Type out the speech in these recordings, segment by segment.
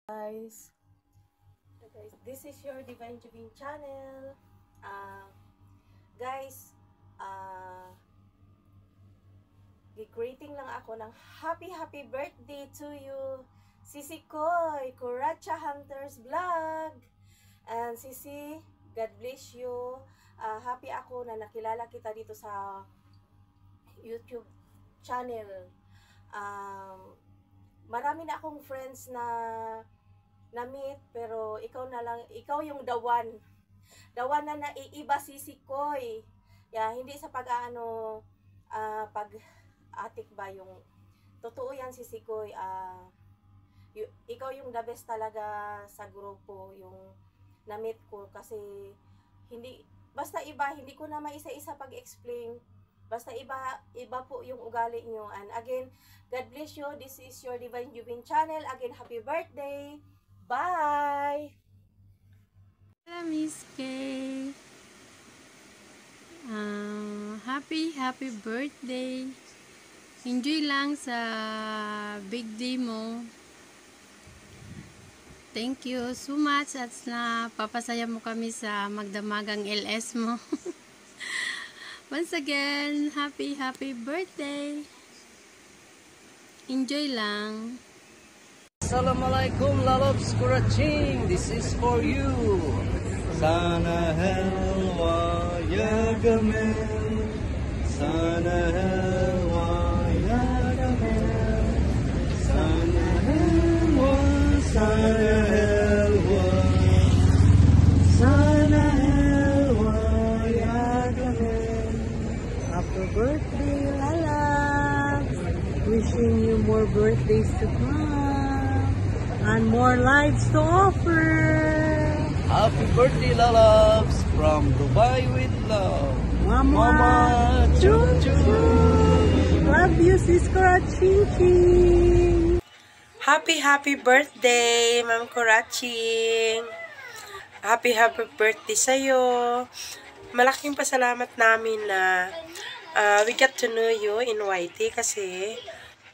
Guys, this is your Divine Jubin channel. Guys, greeting lang ako ng happy birthday to you, Sisi Koy, Kuracha Hunters Vlog. And Sisi, God bless you. Happy ako na nakilala kita dito sa YouTube channel. Marami na akong friends na-meet, pero ikaw na lang, ikaw yung the one na naiiba, Sisi Koy. Hindi sa pag-atik ba yung totoo yan, Sisi Koy. Ikaw yung the best talaga sa grupo, yung na-meet ko, kasi basta iba, hindi ko na maisa-isa pag-explain. Basta iba po yung ugali nyo. And again, God bless you. This is your Divine Jubin channel. Again, happy birthday. Bye! Miss Kay. Happy birthday. Enjoy lang sa big day mo. Thank you so much at na papasaya mo kami sa magdamagang LS mo. Once again, happy birthday. Enjoy lang. Assalamualaikum lalabs kuraching. This is for you. Sana helwa yagamen. Sana helwa yagamen. Sana helwa, sana helwa. Sana helwa yagamen. Happy birthday, Lala. Wishing you more birthdays to come and more lives to offer. Happy birthday, Lalabs, from Dubai with love. Mama Chum Chum. Love you, Sis Kuraching. Happy birthday, Ma'am Kuraching. Happy birthday sa'yo. Malaking pasalamat namin na we got to know you in YT, kasi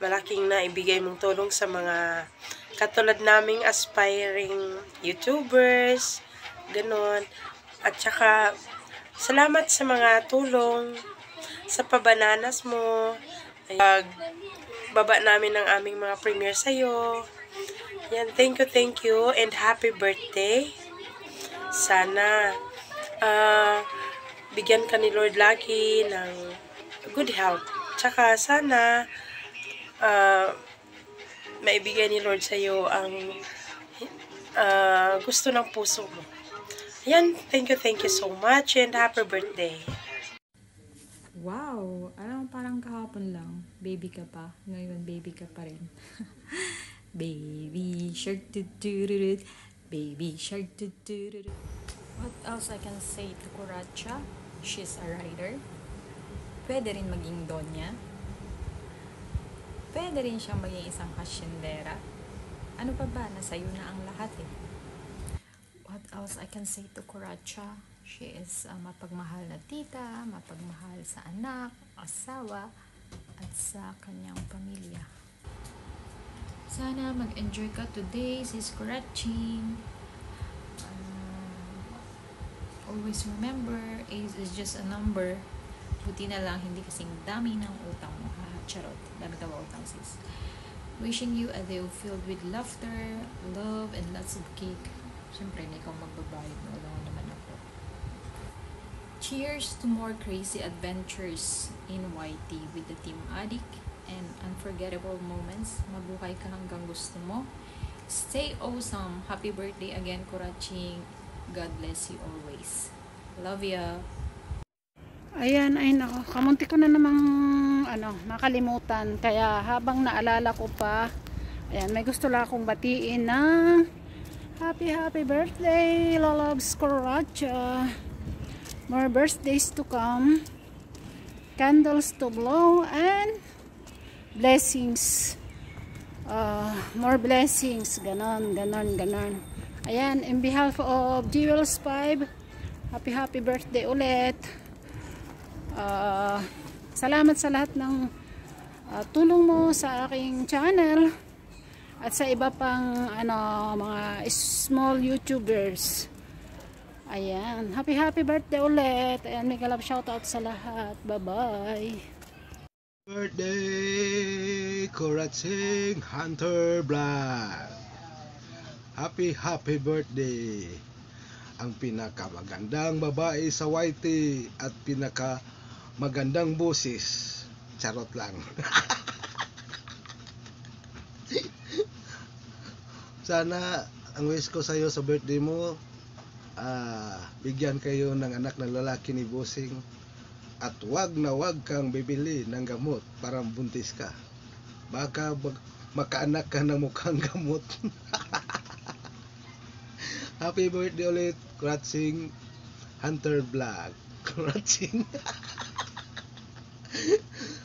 malaking na ibigay mong tulong sa mga katulad naming aspiring YouTubers, ganon. At saka, salamat sa mga tulong sa pabananas mo. Baba namin ng aming mga premiere sa'yo. Yan, thank you, and happy birthday. Sana, bigyan ka ni Lord lagi ng good health. Tsaka sana maibigay ni Lord sa iyo ang gusto ng puso mo. Yan, thank you so much, and happy birthday. Wow, parang kahapon lang, baby ka pa. Ngayon, baby ka pa rin. Baby shark tutururut, baby shark tutururut. What else I can say to Kuracha? She's a writer. Pwede rin maging donya. Pwede rin siyang maging isang kasyendera. Ano pa ba? Nasa'yo na ang lahat eh. What else I can say to Kuracha? She is a mapagmahal na tita, mapagmahal sa anak, asawa, at sa kanyang pamilya. Sana mag-enjoy ka today, Sis Kuraching. Always remember, age is just a number. Buti na lang, hindi kasing dami ng utang mo, ha? Charot. Dami ka ba utang, sis? Wishing you a day filled with laughter, love, and lots of cake. Siyempre, na ikaw magbabayad na ulang naman ako. Cheers to more crazy adventures in YT with the Team Addict and unforgettable moments. Mabuhay ka hanggang gusto mo. Stay awesome. Happy birthday again, Kuraching. God bless you always. Love ya. Ayan, ay nako, kamunti ko na namang nakalimutan, kaya habang naalala ko pa, ayan, may gusto lang akong batiin na happy birthday, Lalabs Kuracha. More birthdays to come, candles to blow, and blessings, more blessings, ganon. Ayan, in behalf of Jewels 5, happy birthday ulit. Salamat sa lahat ng tulong mo sa aking channel. At sa iba pang mga small YouTubers. Ayan. Happy birthday ulit. Ayan, mega love shoutout sa lahat. Bye-bye. Birthday, Kuratsing Hunter Black. Happy birthday. Ang pinakamagandang babae sa YT at pinakamagandang busis. Charot lang. Sana ang wish ko sa iyo sa birthday mo, bigyan kayo ng anak na lalaki ni Bossing. At wag kang bibili ng gamot para buntis ka. Baka makaanak ka ng mukhang gamot. Happy birthday ulit, Kuratsing Hunter Black. Kuratsing.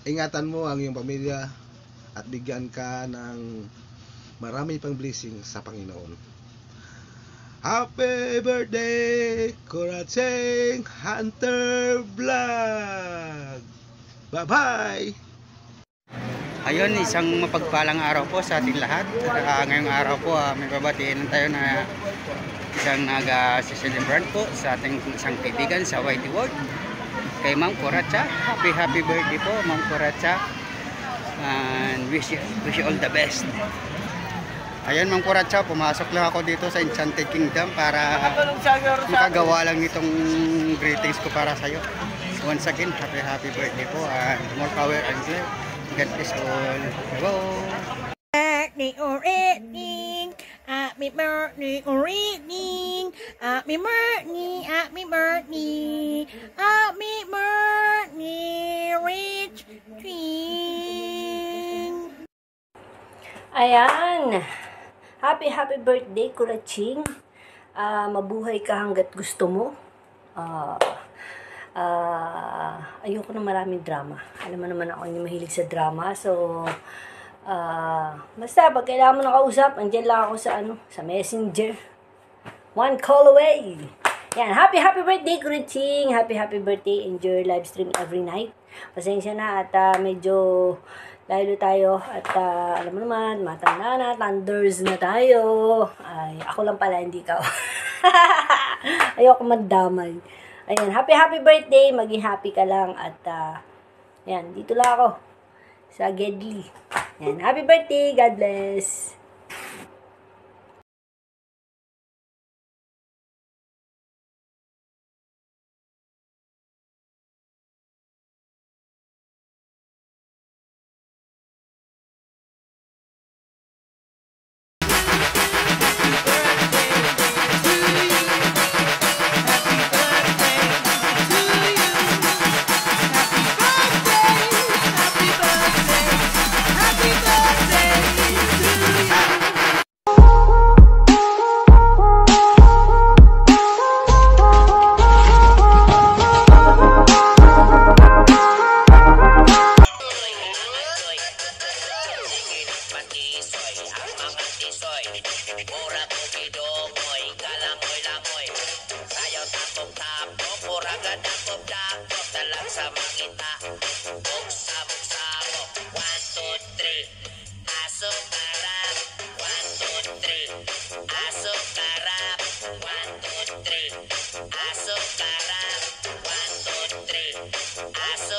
Ingatan mo ang iyong pamilya at bigyan ka ng marami pang blessing sa Panginoon. Happy birthday, Kuratsing Hunter Vlog! Bye-bye! Ayun, isang mapagpalang araw po sa ating lahat. Ngayong araw po, may babatiin tayo na isang nag-celebrate po sa ating isang kaibigan sa YT World. Kay Ma'am Kuratsa. Happy birthday po, Ma'am Kuratsa. And wish you all the best. Ayan, Ma'am Kuratsa, pumasok lang ako dito sa Enchanted Kingdom para makagawa lang nitong greetings ko para sa'yo. Once again, happy birthday po and more power and glory. God bless all. Hello! Happy birthday, happy birthday, happy birthday, happy birthday, happy birthday, Rich King. Ayan! Happy birthday, Kuratsing. Mabuhay ka hanggat gusto mo. Ayoko na maraming drama. Alam mo naman ako hindi mahilig sa drama. So, basta pag kailangan mo nakausap, andyan lang ako sa Messenger. One call away. Yan, happy birthday, Kuratsing. Happy birthday. Enjoy your live stream every night. Pasensya na at medyo lalo tayo at alam mo naman, matanda na, thunders na tayo. Ay, ako lang pala, hindi ka. Ayoko mandamay. Ayan, happy birthday. Maging happy ka lang at yan, dito lang ako sa Gedli. Yan, happy birthday. God bless. Aso